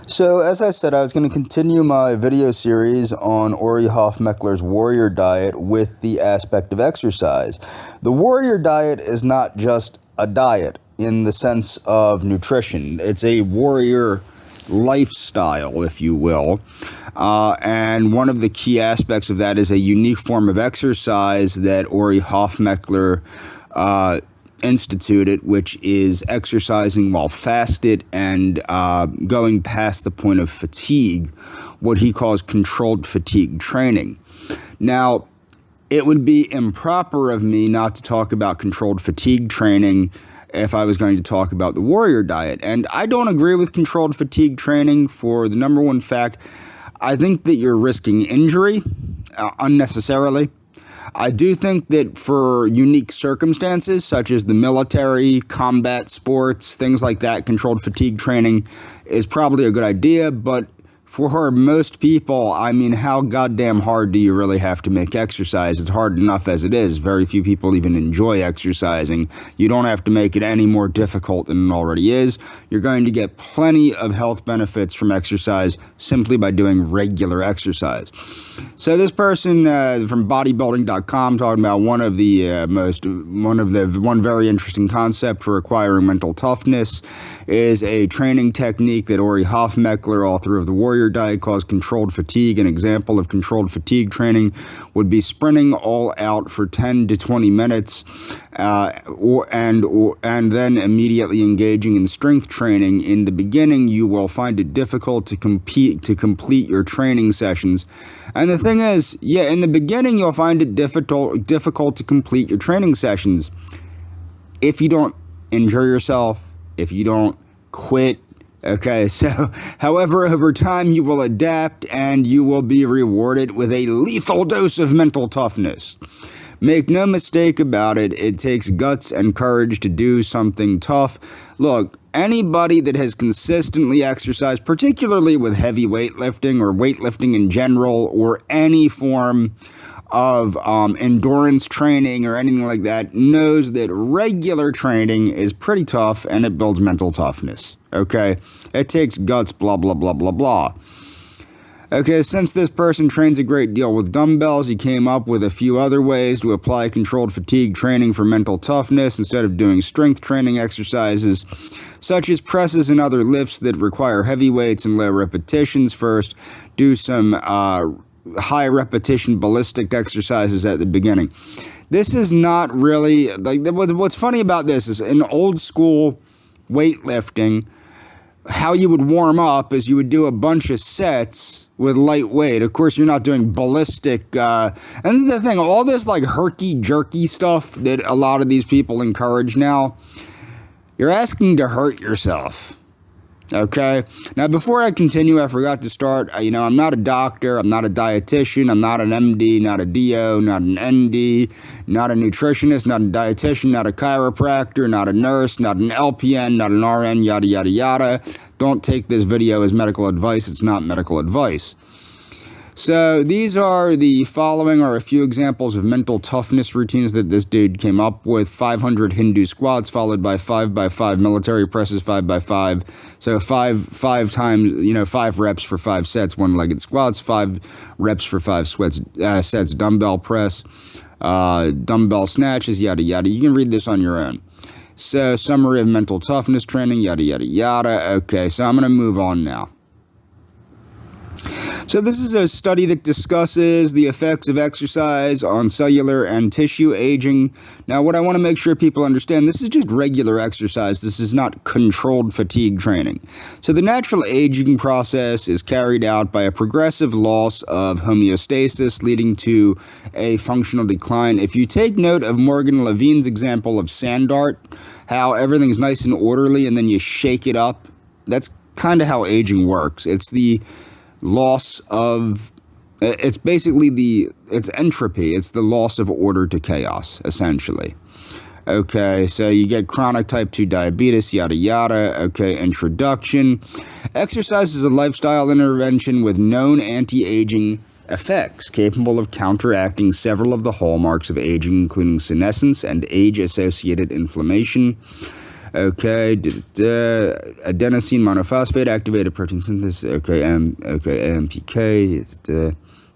So, as I said, I was going to continue my video series on Ori Hofmekler's warrior diet with the aspect of exercise. The warrior diet is not just a diet in the sense of nutrition, it's a warrior lifestyle, if you will. And one of the key aspects of that is a unique form of exercise that Ori Hofmekler instituted, which is exercising while fasted and going past the point of fatigue, what he calls controlled fatigue training. Now, it would be improper of me not to talk about controlled fatigue training if I was going to talk about the warrior diet. And I don't agree with controlled fatigue training for the number one fact. I think that you're risking injury unnecessarily. I do think that for unique circumstances, such as the military, combat sports, things like that, controlled fatigue training is probably a good idea. But for most people, I mean, how goddamn hard do you really have to make exercise? It's hard enough as it is. Very few people even enjoy exercising. You don't have to make it any more difficult than it already is. You're going to get plenty of health benefits from exercise simply by doing regular exercise. So this person from bodybuilding.com talking about one very interesting concept for acquiring mental toughness is a training technique that Ori Hofmekler, author of the Warrior Diet, calls controlled fatigue. An example of controlled fatigue training would be sprinting all out for 10 to 20 minutes and then immediately engaging in strength training. In the beginning, you will find it difficult to complete your training sessions. And the thing is, in the beginning, you'll find it difficult to complete your training sessions if you don't injure yourself, if you don't quit. Okay, so however, over time, you will adapt and you will be rewarded with a lethal dose of mental toughness. Make no mistake about it, it takes guts and courage to do something tough. Look, anybody that has consistently exercised, particularly with heavy weightlifting or weightlifting in general, or any form of endurance training or anything like that, knows that regular training is pretty tough and it builds mental toughness. Okay? It takes guts, blah, blah, blah, blah, blah. Okay, since this person trains a great deal with dumbbells, he came up with a few other ways to apply controlled fatigue training for mental toughness instead of doing strength training exercises, such as presses and other lifts that require heavy weights and low repetitions first. Do some high repetition ballistic exercises at the beginning. This is not really, like, what's funny about this is in old school weightlifting, how you would warm up is you would do a bunch of sets with light weight. Of course, you're not doing ballistic, and this is the thing, all this like herky-jerky stuff that a lot of these people encourage now, you're asking to hurt yourself. Okay? Now, before I continue, I forgot to start, I'm not a doctor, I'm not a dietitian, I'm not an MD, not a DO, not an ND, not a nutritionist, not a dietitian, not a chiropractor, not a nurse, not an LPN, not an RN, yada, yada, yada. Don't take this video as medical advice. It's not medical advice. So these are the following are a few examples of mental toughness routines that this dude came up with. 500 Hindu squats followed by 5x5 military presses, 5x5. So five times, 5 reps for 5 sets, one-legged squats, 5 reps for 5 sets, dumbbell press, dumbbell snatches, yada, yada. You can read this on your own. So summary of mental toughness training, yada, yada, yada. Okay, so I'm going to move on now. So this is a study that discusses the effects of exercise on cellular and tissue aging. Now, what I want to make sure people understand, this is just regular exercise. This is not controlled fatigue training. So the natural aging process is carried out by a progressive loss of homeostasis leading to a functional decline. If you take note of Morgan Levine's example of sand art, how everything's nice and orderly and then you shake it up, that's kind of how aging works. It's the loss of, it's basically it's entropy. It's the loss of order to chaos, essentially. Okay, so you get chronic type 2 diabetes, yada, yada. Okay, introduction. Exercise is a lifestyle intervention with known anti-aging effects capable of counteracting several of the hallmarks of aging, including senescence and age-associated inflammation. Okay, adenosine monophosphate, activated protein synthesis. Okay, AMPK,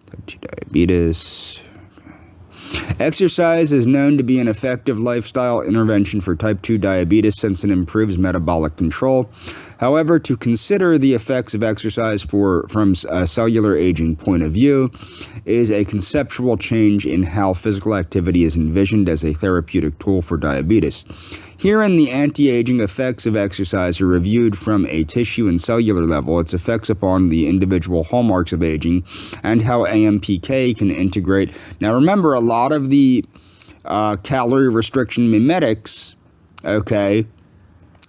type 2 diabetes. Exercise is known to be an effective lifestyle intervention for type 2 diabetes since it improves metabolic control. However, to consider the effects of exercise from a cellular aging point of view is a conceptual change in how physical activity is envisioned as a therapeutic tool for diabetes. Herein, the anti-aging effects of exercise are reviewed from a tissue and cellular level, its effects upon the individual hallmarks of aging, and how AMPK can integrate. Now remember, a lot of the calorie restriction mimetics, okay,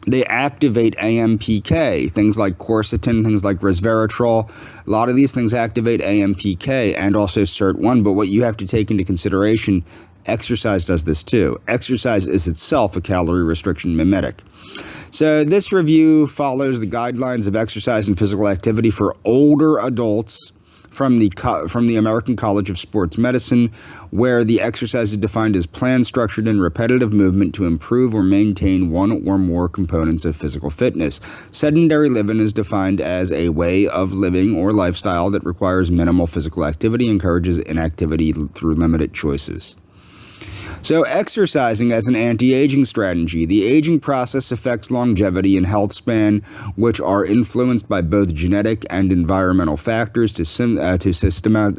they activate AMPK, things like quercetin, things like resveratrol. A lot of these things activate AMPK and also SIRT1, but what you have to take into consideration, exercise does this too. Exercise is itself a calorie restriction mimetic. So this review follows the guidelines of exercise and physical activity for older adults from the American College of Sports Medicine, where the exercise is defined as planned, structured, and repetitive movement to improve or maintain one or more components of physical fitness. Sedentary living is defined as a way of living or lifestyle that requires minimal physical activity, encourages inactivity through limited choices. So exercising as an anti-aging strategy. The aging process affects longevity and health span, which are influenced by both genetic and environmental factors. To systematize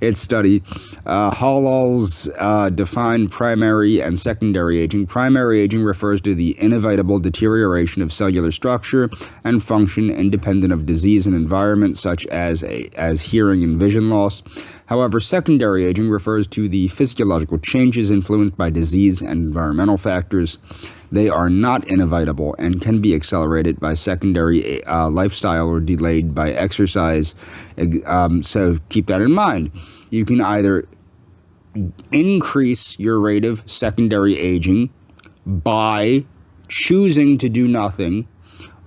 its study, Hall's defined primary and secondary aging. Primary aging refers to the inevitable deterioration of cellular structure and function independent of disease and environment, such as hearing and vision loss. However, secondary aging refers to the physiological changes influenced by disease and environmental factors. They are not inevitable and can be accelerated by secondary lifestyle or delayed by exercise. So keep that in mind. You can either increase your rate of secondary aging by choosing to do nothing,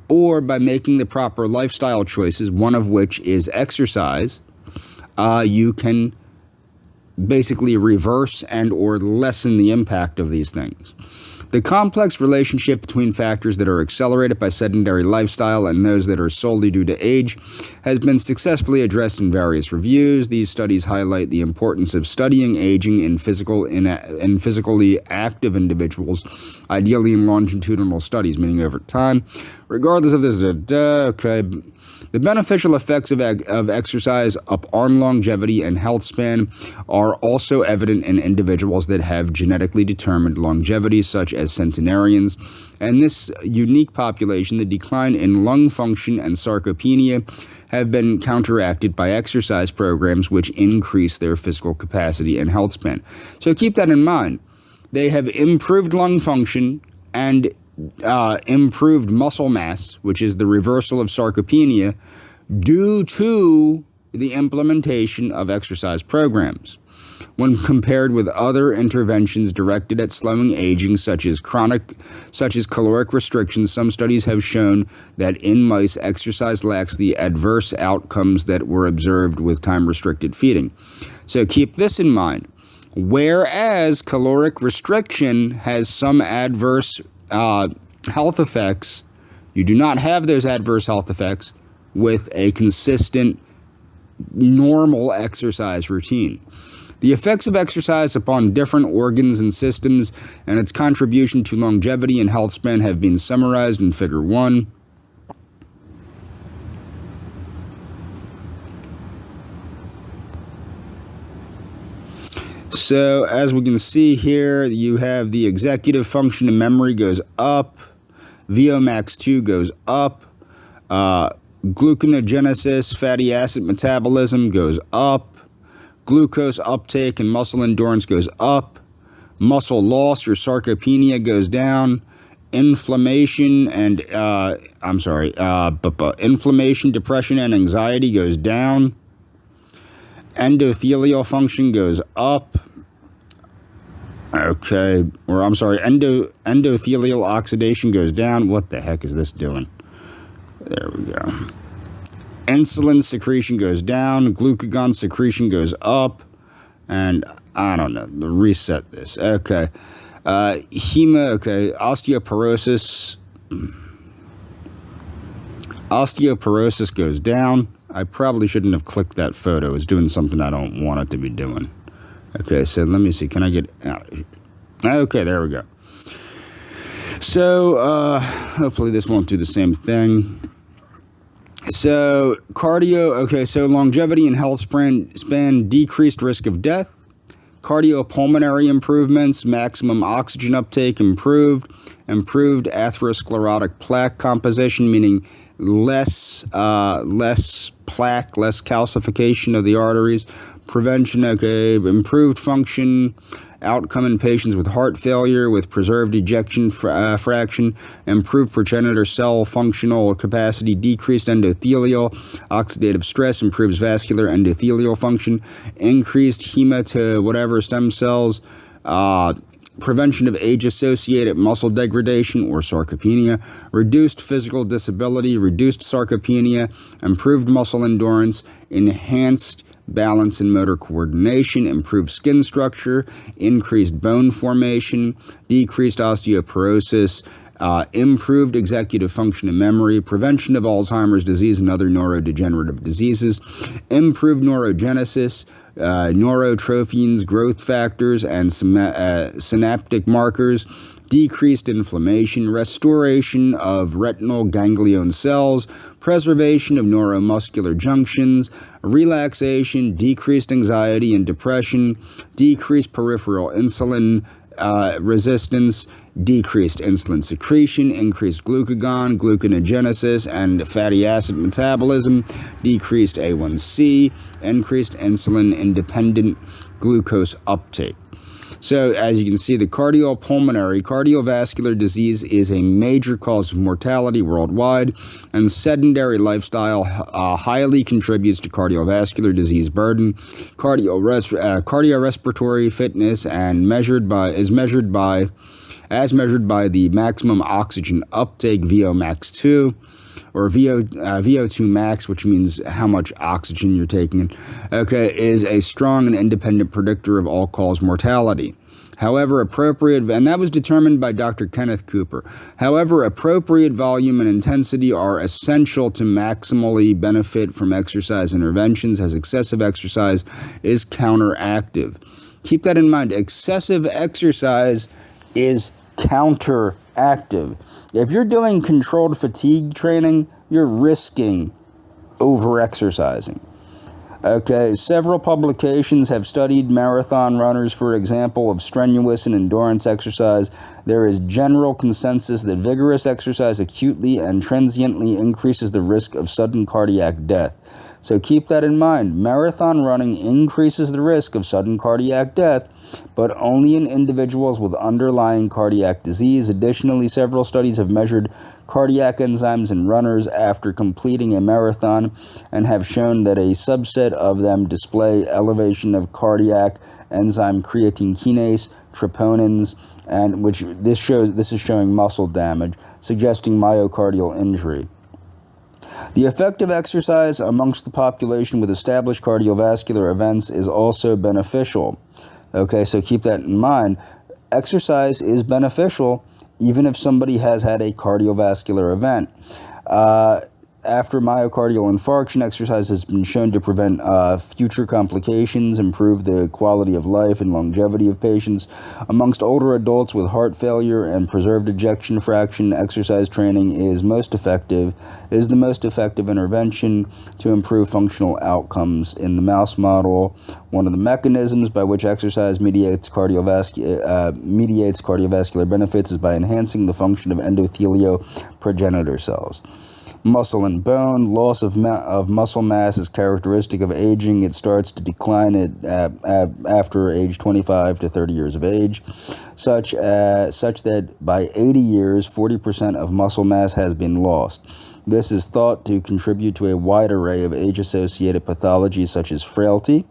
or by making the proper lifestyle choices, one of which is exercise. You can basically reverse and or lessen the impact of these things. The complex relationship between factors that are accelerated by sedentary lifestyle and those that are solely due to age has been successfully addressed in various reviews. These studies highlight the importance of studying aging in physically active individuals, ideally in longitudinal studies, meaning over time. Regardless of this, the beneficial effects of exercise upon longevity and health span are also evident in individuals that have genetically determined longevity, such as centenarians. And this unique population, the decline in lung function and sarcopenia have been counteracted by exercise programs which increase their physical capacity and health span. So keep that in mind. They have improved lung function and improved muscle mass, which is the reversal of sarcopenia, due to the implementation of exercise programs. When compared with other interventions directed at slowing aging, such as caloric restrictions, some studies have shown that in mice, exercise lacks the adverse outcomes that were observed with time-restricted feeding. So keep this in mind. Whereas caloric restriction has some adverse health effects, you do not have those adverse health effects with a consistent, normal exercise routine. The effects of exercise upon different organs and systems and its contribution to longevity and health span have been summarized in Figure 1. So as we can see here, you have the executive function and memory goes up, VO-max2 goes up, gluconeogenesis, fatty acid metabolism goes up, glucose uptake and muscle endurance goes up, muscle loss or sarcopenia goes down, inflammation, depression, and anxiety goes down. Endothelial function goes up. Endothelial oxidation goes down. What the heck is this doing? There we go. Insulin secretion goes down. Glucagon secretion goes up. And I don't know. Reset this. Okay. Osteoporosis goes down. I probably shouldn't have clicked that photo. It's doing something I don't want it to be doing. Okay, so let me see. Can I get out of here? Okay, there we go. So, hopefully this won't do the same thing. So, so longevity and health span, decreased risk of death. Cardiopulmonary improvements, maximum oxygen uptake improved atherosclerotic plaque composition, meaning less plaque, less calcification of the arteries. Prevention, improved function, outcome in patients with heart failure with preserved ejection fraction, improved progenitor cell functional capacity, decreased endothelial oxidative stress, improves vascular endothelial function, increased stem cells, prevention of age-associated muscle degradation or sarcopenia, reduced physical disability, reduced sarcopenia, improved muscle endurance, enhanced balance and motor coordination, improved skin structure, increased bone formation, decreased osteoporosis, improved executive function and memory, prevention of Alzheimer's disease and other neurodegenerative diseases, improved neurogenesis, neurotrophins, growth factors, and synaptic markers, decreased inflammation, restoration of retinal ganglion cells, preservation of neuromuscular junctions, relaxation, decreased anxiety and depression, decreased peripheral insulin resistance, decreased insulin secretion, increased glucagon, gluconeogenesis, and fatty acid metabolism, decreased A1C, increased insulin-independent glucose uptake. So, as you can see, the cardiovascular disease is a major cause of mortality worldwide, and sedentary lifestyle highly contributes to cardiovascular disease burden. Cardiorespiratory fitness as measured by the maximum oxygen uptake, VO2 max, which means how much oxygen you're taking, is a strong and independent predictor of all-cause mortality. However, and that was determined by Dr. Kenneth Cooper. However, appropriate volume and intensity are essential to maximally benefit from exercise interventions, as excessive exercise is counteractive. Keep that in mind. Excessive exercise is counteractive. If you're doing controlled fatigue training, you're risking over-exercising. Several publications have studied marathon runners, for example, of strenuous and endurance exercise. There is general consensus that vigorous exercise acutely and transiently increases the risk of sudden cardiac death. So keep that in mind. Marathon running increases the risk of sudden cardiac death, but only in individuals with underlying cardiac disease. Additionally, several studies have measured cardiac enzymes in runners after completing a marathon and have shown that a subset of them display elevation of cardiac enzyme creatine kinase, troponins, and this is showing muscle damage, suggesting myocardial injury. The effect of exercise amongst the population with established cardiovascular events is also beneficial. So keep that in mind. Exercise is beneficial even if somebody has had a cardiovascular event. After myocardial infarction, exercise has been shown to prevent future complications, improve the quality of life and longevity of patients. Amongst older adults with heart failure and preserved ejection fraction, exercise training is the most effective intervention to improve functional outcomes in the mouse model. One of the mechanisms by which exercise mediates cardiovascular benefits is by enhancing the function of endothelial progenitor cells. Muscle and bone. Loss of muscle mass is characteristic of aging. It starts to decline after age 25 to 30 years of age, such that by 80 years, 40% of muscle mass has been lost. This is thought to contribute to a wide array of age-associated pathologies such as frailty,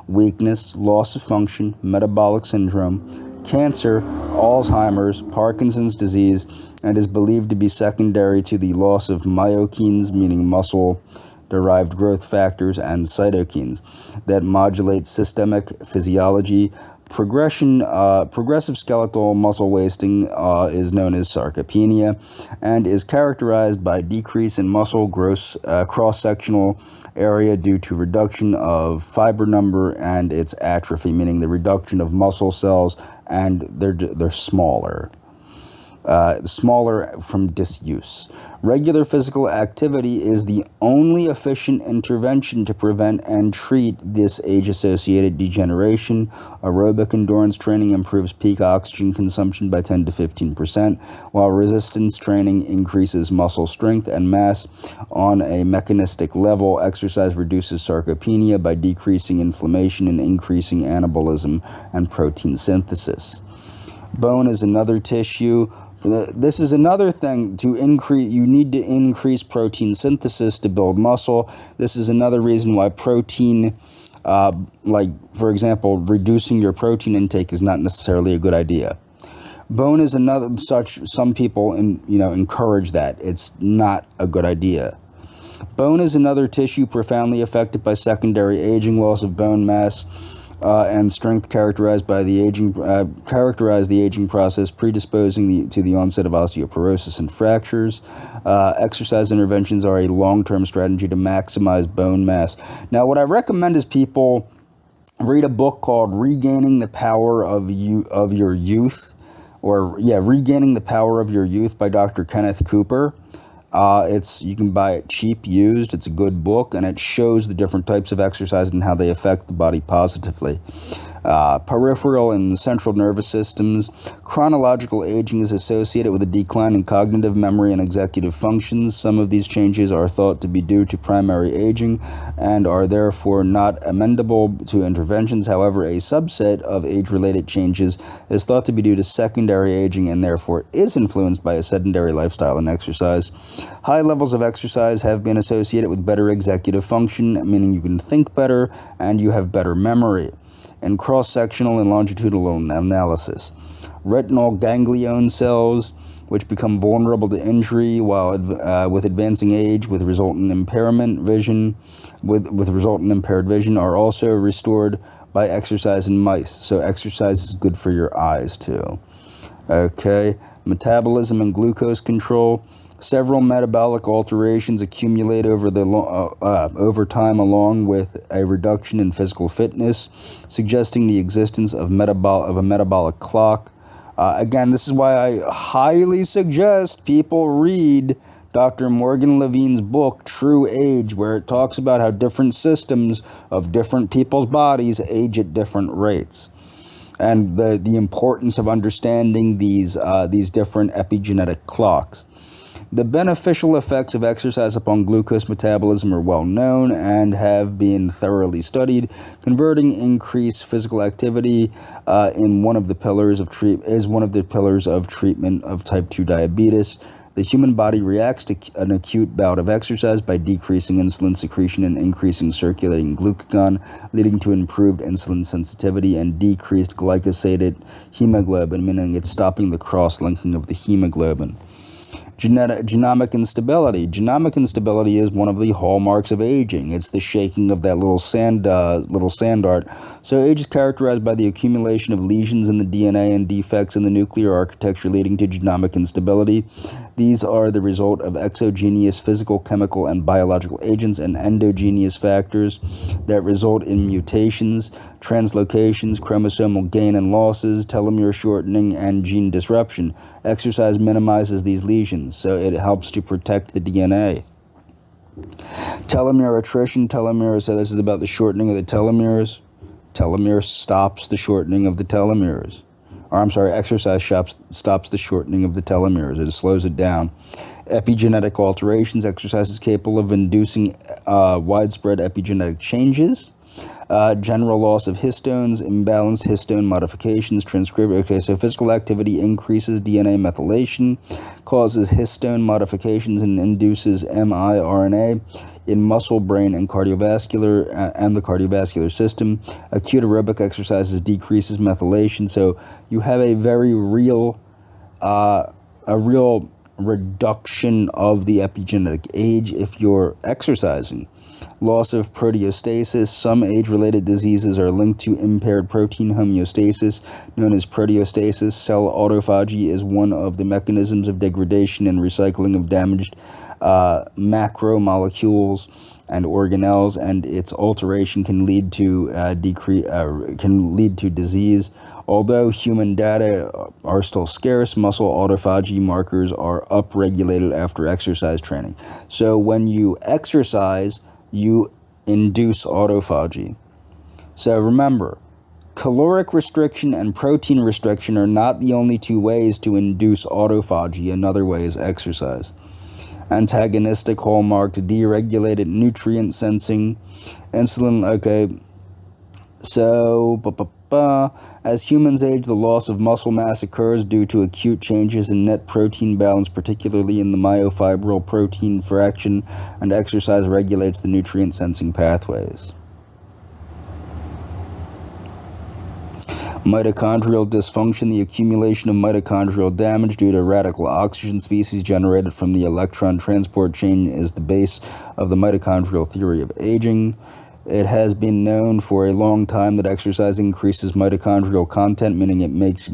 weakness, loss of function, metabolic syndrome, cancer, Alzheimer's, Parkinson's disease, and is believed to be secondary to the loss of myokines, meaning muscle-derived growth factors, and cytokines that modulate systemic physiology, Progressive skeletal muscle wasting is known as sarcopenia and is characterized by decrease in muscle cross-sectional area due to reduction of fiber number and its atrophy, meaning the reduction of muscle cells, and they're smaller from disuse. Regular physical activity is the only efficient intervention to prevent and treat this age-associated degeneration. Aerobic endurance training improves peak oxygen consumption by 10 to 15%, while resistance training increases muscle strength and mass. On a mechanistic level, exercise reduces sarcopenia by decreasing inflammation and increasing anabolism and protein synthesis. Bone is another tissue. This is another thing to increase. You need to increase protein synthesis to build muscle. This is another reason why protein, for example, reducing your protein intake is not necessarily a good idea. Bone is another such. Some people encourage that. It's not a good idea. Bone is another tissue profoundly affected by secondary aging, loss of bone mass and strength characterize the aging process, predisposing to the onset of osteoporosis and fractures. Exercise interventions are a long-term strategy to maximize bone mass. Now, what I recommend is people read a book called Regaining the Power of Your Youth, Regaining the Power of Your Youth by Dr. Kenneth Cooper. You can buy it cheap, used. It's a good book, and it shows the different types of exercise and how they affect the body positively. Peripheral and central nervous systems. Chronological aging is associated with a decline in cognitive memory and executive functions. Some of these changes are thought to be due to primary aging and are therefore not amendable to interventions. However, a subset of age-related changes is thought to be due to secondary aging and therefore is influenced by a sedentary lifestyle and exercise. High levels of exercise have been associated with better executive function, meaning you can think better and you have better memory. And cross-sectional and longitudinal analysis. Retinal ganglion cells, which become vulnerable to injury with advancing age, with resultant impaired vision, are also restored by exercise in mice. So exercise is good for your eyes too. Okay, metabolism and glucose control. Several metabolic alterations accumulate over time, along with a reduction in physical fitness, suggesting the existence of a metabolic clock. Again, this is why I highly suggest people read Dr. Morgan Levine's book, True Age, where it talks about how different systems of different people's bodies age at different rates, and the importance of understanding these different epigenetic clocks. The beneficial effects of exercise upon glucose metabolism are well known and have been thoroughly studied. Converting increased physical activity is one of the pillars of treatment of type 2 diabetes. The human body reacts to an acute bout of exercise by decreasing insulin secretion and increasing circulating glucagon, leading to improved insulin sensitivity and decreased glycosated hemoglobin, meaning it's stopping the cross-linking of the hemoglobin. Genomic instability. Genomic instability is one of the hallmarks of aging. It's the shaking of that little sand art. So age is characterized by the accumulation of lesions in the DNA and defects in the nuclear architecture, leading to genomic instability. These are the result of exogenous physical, chemical, and biological agents and endogenous factors that result in mutations, translocations, chromosomal gain and losses, telomere shortening, and gene disruption. Exercise minimizes these lesions, so it helps to protect the DNA. Telomere attrition. So this is about the shortening of the telomeres. Telomere stops the shortening of the telomeres. Exercise stops the shortening of the telomeres. It slows it down. Epigenetic alterations. Exercise is capable of inducing widespread epigenetic changes. General loss of histones, imbalanced histone modifications, transcription. Okay, so physical activity increases DNA methylation, causes histone modifications, and induces miRNA in muscle, brain, and the cardiovascular system. Acute aerobic exercises decreases methylation, so you have a very real reduction of the epigenetic age if you're exercising. Loss of proteostasis. Some age-related diseases are linked to impaired protein homeostasis, known as proteostasis. Cell autophagy is one of the mechanisms of degradation and recycling of damaged macromolecules and organelles, and its alteration can lead to disease. Although human data are still scarce, muscle autophagy markers are upregulated after exercise training. So when you exercise, you induce autophagy. So remember, caloric restriction and protein restriction are not the only two ways to induce autophagy. Another way is exercise. Antagonistic hallmark, deregulated nutrient sensing, insulin. Okay, so as humans age, the loss of muscle mass occurs due to acute changes in net protein balance, particularly in the myofibril protein fraction, and exercise regulates the nutrient sensing pathways. Mitochondrial dysfunction, the accumulation of mitochondrial damage due to radical oxygen species generated from the electron transport chain, is the base of the mitochondrial theory of aging. It has been known for a long time that exercise increases mitochondrial content, meaning it increases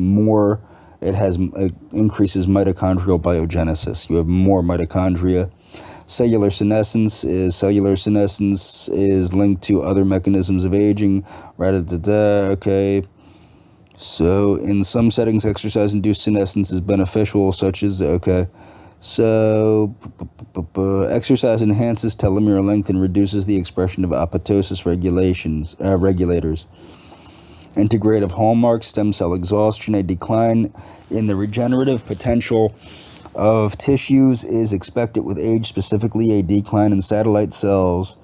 mitochondrial biogenesis. You have more mitochondria. Cellular senescence is linked to other mechanisms of aging. Okay. So in some settings, exercise-induced senescence is beneficial, such as, exercise enhances telomere length and reduces the expression of apoptosis regulators. Integrative hallmarks, stem cell exhaustion, a decline in the regenerative potential of tissues is expected with age, specifically a decline in satellite cells.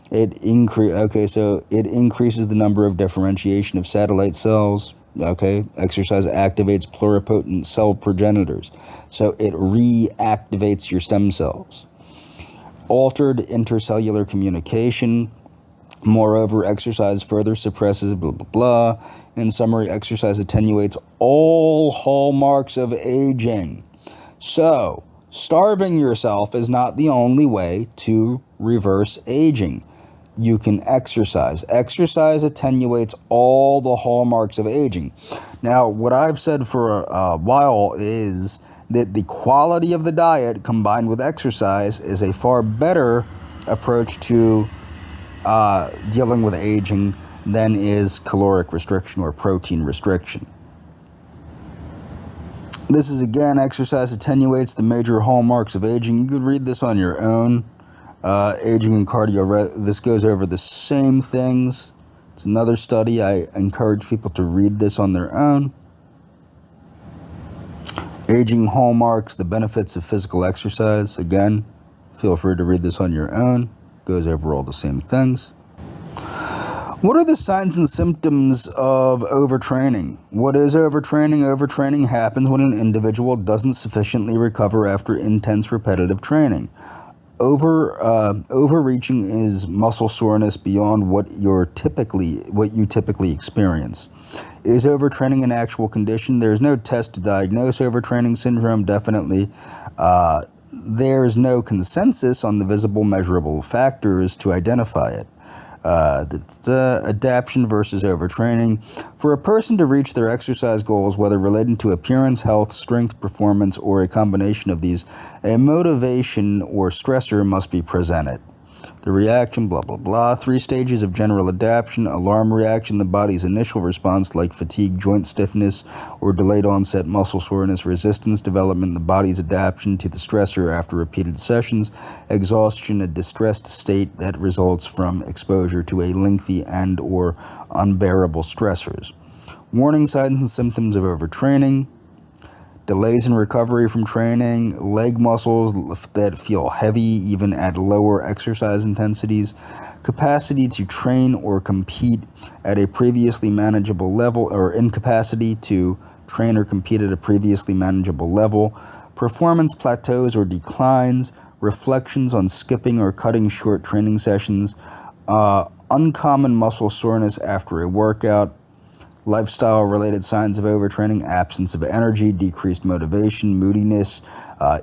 It increases the number of differentiation of satellite cells. Exercise activates pluripotent cell progenitors, so it reactivates your stem cells. Altered intercellular communication. Moreover, exercise further suppresses blah, blah, blah. In summary, exercise attenuates all hallmarks of aging. So, starving yourself is not the only way to reverse aging. You can exercise. Exercise attenuates all the hallmarks of aging. Now, what I've said for a while is that the quality of the diet combined with exercise is a far better approach to dealing with aging than is caloric restriction or protein restriction. This is, again, exercise attenuates the major hallmarks of aging. You could read this on your own. Aging and cardio, this goes over the same things. It's another study. I encourage people to read this on their own. Aging hallmarks, the benefits of physical exercise. Again, feel free to read this on your own. Goes over all the same things. What are the signs and symptoms of overtraining? What is overtraining? Overtraining happens when an individual doesn't sufficiently recover after intense repetitive training. Overreaching is muscle soreness beyond what you typically experience. Is overtraining an actual condition? There's no test to diagnose overtraining syndrome, definitely. There's no consensus on the visible measurable factors to identify it. Adaptation versus overtraining. For a person to reach their exercise goals, whether relating to appearance, health, strength, performance, or a combination of these, a motivation or stressor must be presented. The reaction, blah, blah, blah. 3 stages of general adaptation. Alarm reaction, the body's initial response like fatigue, joint stiffness, or delayed onset muscle soreness. Resistance development, the body's adaptation to the stressor after repeated sessions. Exhaustion, a distressed state that results from exposure to a lengthy and or unbearable stressors. Warning signs and symptoms of overtraining. Delays in recovery from training, leg muscles that feel heavy even at lower exercise intensities, capacity to train or compete at a previously manageable level, or incapacity to train or compete at a previously manageable level, performance plateaus or declines, reflections on skipping or cutting short training sessions, uncommon muscle soreness after a workout, lifestyle-related signs of overtraining, absence of energy, decreased motivation, moodiness,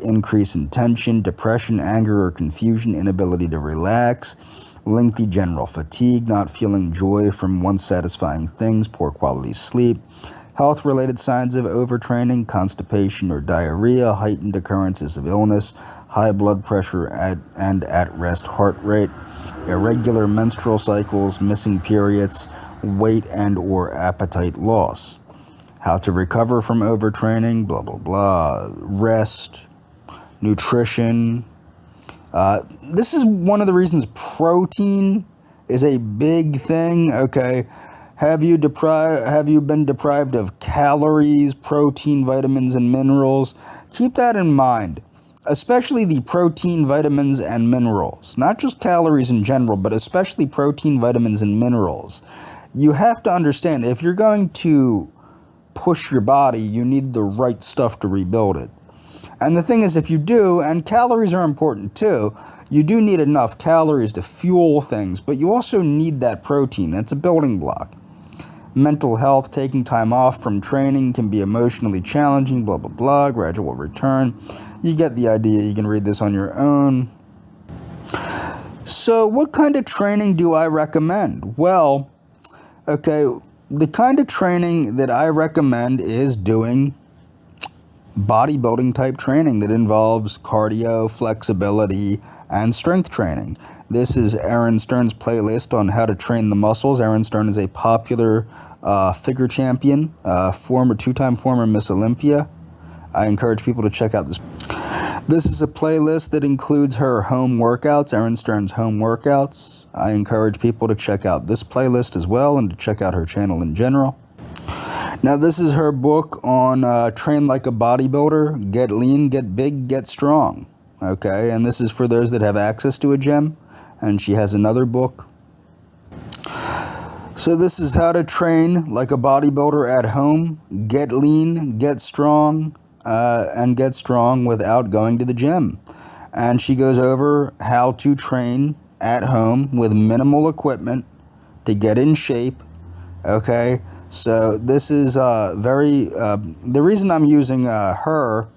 increase in tension, depression, anger or confusion, inability to relax, lengthy general fatigue, not feeling joy from once satisfying things, poor quality sleep, health-related signs of overtraining, constipation or diarrhea, heightened occurrences of illness, high blood pressure and at-rest heart rate, irregular menstrual cycles, missing periods, weight and or appetite loss. How to recover from overtraining, blah, blah, blah, rest, nutrition. This is one of the reasons protein is a big thing, okay? Have you been deprived of calories, protein, vitamins, and minerals? Keep that in mind, especially the protein, vitamins, and minerals. Not just calories in general, but especially protein, vitamins, and minerals. You have to understand, if you're going to push your body, you need the right stuff to rebuild it. And the thing is, if you do, and calories are important too, you do need enough calories to fuel things, but you also need that protein. That's a building block. Mental health, taking time off from training can be emotionally challenging, blah, blah, blah, gradual return. You get the idea. You can read this on your own. So what kind of training do I recommend? Well, okay, the kind of training that I recommend is doing bodybuilding type training that involves cardio, flexibility, and strength training. This is Aaron Stern's playlist on how to train the muscles. Aaron Stern is a popular figure champion, two-time former Miss Olympia. I encourage people to check out this. This is a playlist that includes her home workouts, Aaron Stern's home workouts. I encourage people to check out this playlist as well and to check out her channel in general. Now, this is her book on train like a bodybuilder, get lean, get big, get strong. Okay, and this is for those that have access to a gym. And she has another book. So this is how to train like a bodybuilder at home, get lean, get strong, and get strong without going to the gym. And she goes over how to train at home with minimal equipment to get in shape. Okay, so this is the reason I'm using her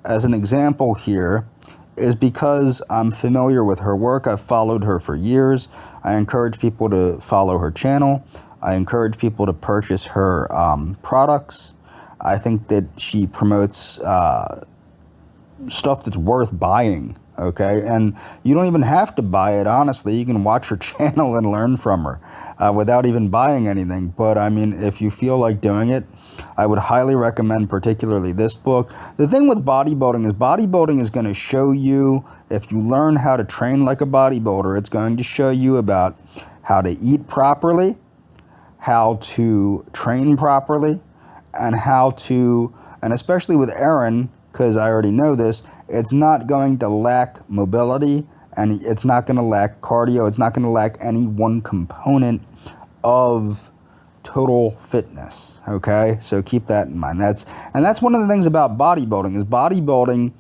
as an example here is because I'm familiar with her work. I've followed her for years. I encourage people to follow her channel. I encourage people to purchase her products. I think that she promotes stuff that's worth buying, okay? And you don't even have to buy it, honestly. You can watch her channel and learn from her without even buying anything. But, I mean, if you feel like doing it, I would highly recommend particularly this book. The thing with bodybuilding is going to show you, if you learn how to train like a bodybuilder, it's going to show you about how to eat properly, how to train properly, and and especially with Aaron, because I already know this, it's not going to lack mobility, and it's not going to lack cardio. It's not going to lack any one component of total fitness, okay? So keep that in mind. That's one of the things about bodybuilding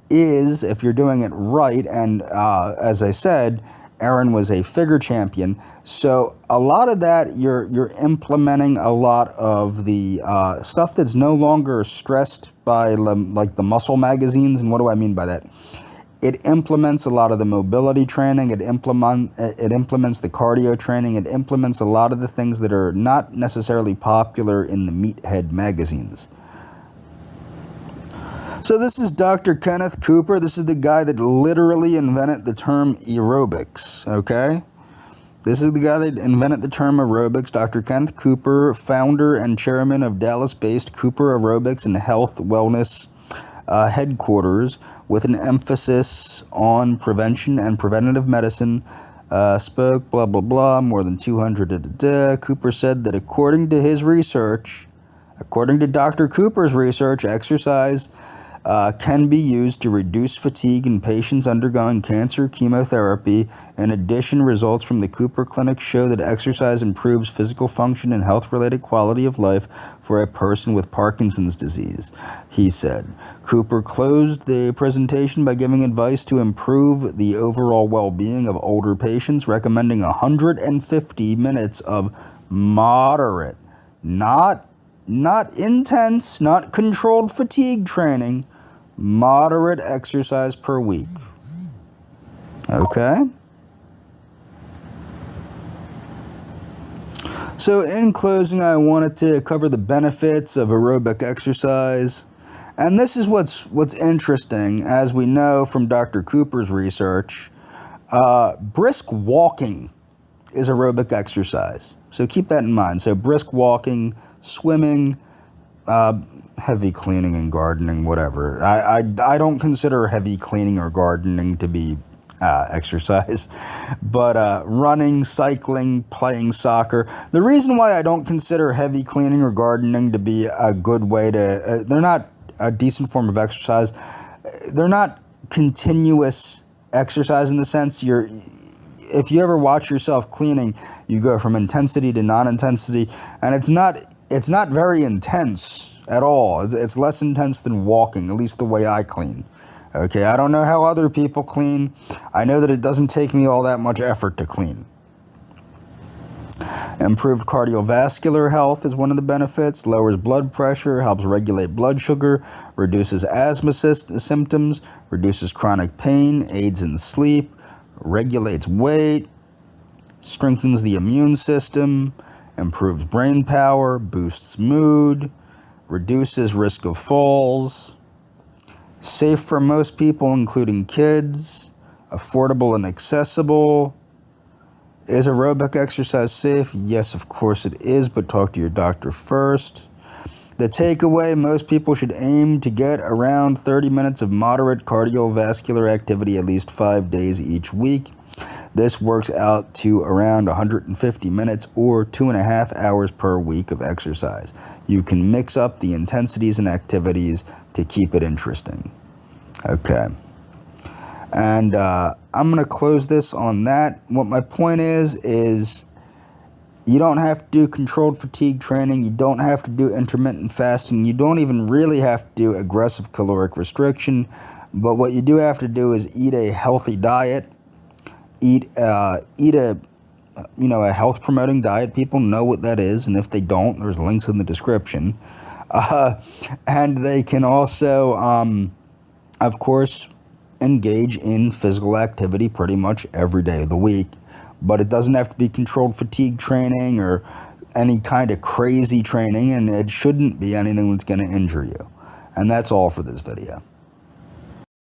is, if you're doing it right, and as I said, Aaron was a figure champion, so a lot of that, you're implementing a lot of the stuff that's no longer stressed by like the muscle magazines. And what do I mean by that? It implements a lot of the mobility training. It implements the cardio training. It implements a lot of the things that are not necessarily popular in the meathead magazines. So this is Dr. Kenneth Cooper. This is the guy that literally invented the term aerobics, okay? This is the guy that invented the term aerobics, Dr. Kenneth Cooper, founder and chairman of Dallas-based Cooper Aerobics and Health Wellness headquarters, with an emphasis on prevention and preventative medicine. Spoke, blah, blah, blah, more than 200. Cooper said that according to Dr. Cooper's research, exercise can be used to reduce fatigue in patients undergoing cancer chemotherapy. In addition, results from the Cooper Clinic show that exercise improves physical function and health-related quality of life for a person with Parkinson's disease, he said. Cooper closed the presentation by giving advice to improve the overall well-being of older patients, recommending 150 minutes of moderate, not intense, not controlled fatigue training, moderate exercise per week. Okay? So in closing, I wanted to cover the benefits of aerobic exercise. And this is what's interesting, as we know from Dr. Cooper's research. Brisk walking is aerobic exercise. So keep that in mind. So brisk walking, swimming, heavy cleaning and gardening, whatever. I don't consider heavy cleaning or gardening to be exercise, but running, cycling, playing soccer. The reason why I don't consider heavy cleaning or gardening to be a good way to, they're not a decent form of exercise. They're not continuous exercise in the sense if you ever watch yourself cleaning, you go from intensity to non-intensity, and it's not very intense at all. It's less intense than walking, at least the way I clean. Okay, I don't know how other people clean. I know that it doesn't take me all that much effort to clean. Improved cardiovascular health is one of the benefits. Lowers blood pressure, helps regulate blood sugar, reduces asthma symptoms, reduces chronic pain, aids in sleep, regulates weight, strengthens the immune system, improves brain power, boosts mood, reduces risk of falls, safe for most people, including kids, affordable and accessible. Is aerobic exercise safe? Yes, of course it is, but talk to your doctor first. The takeaway, most people should aim to get around 30 minutes of moderate cardiovascular activity at least 5 days each week. This works out to around 150 minutes or 2.5 hours per week of exercise. You can mix up the intensities and activities to keep it interesting. Okay. And I'm going to close this on that. What my point is you don't have to do controlled fatigue training. You don't have to do intermittent fasting. You don't even really have to do aggressive caloric restriction. But what you do have to do is eat a healthy diet. Eat a health promoting diet. People know what that is, and if they don't, there's links in the description. And they can also, of course, engage in physical activity pretty much every day of the week. But it doesn't have to be controlled fatigue training or any kind of crazy training, and it shouldn't be anything that's going to injure you. And that's all for this video.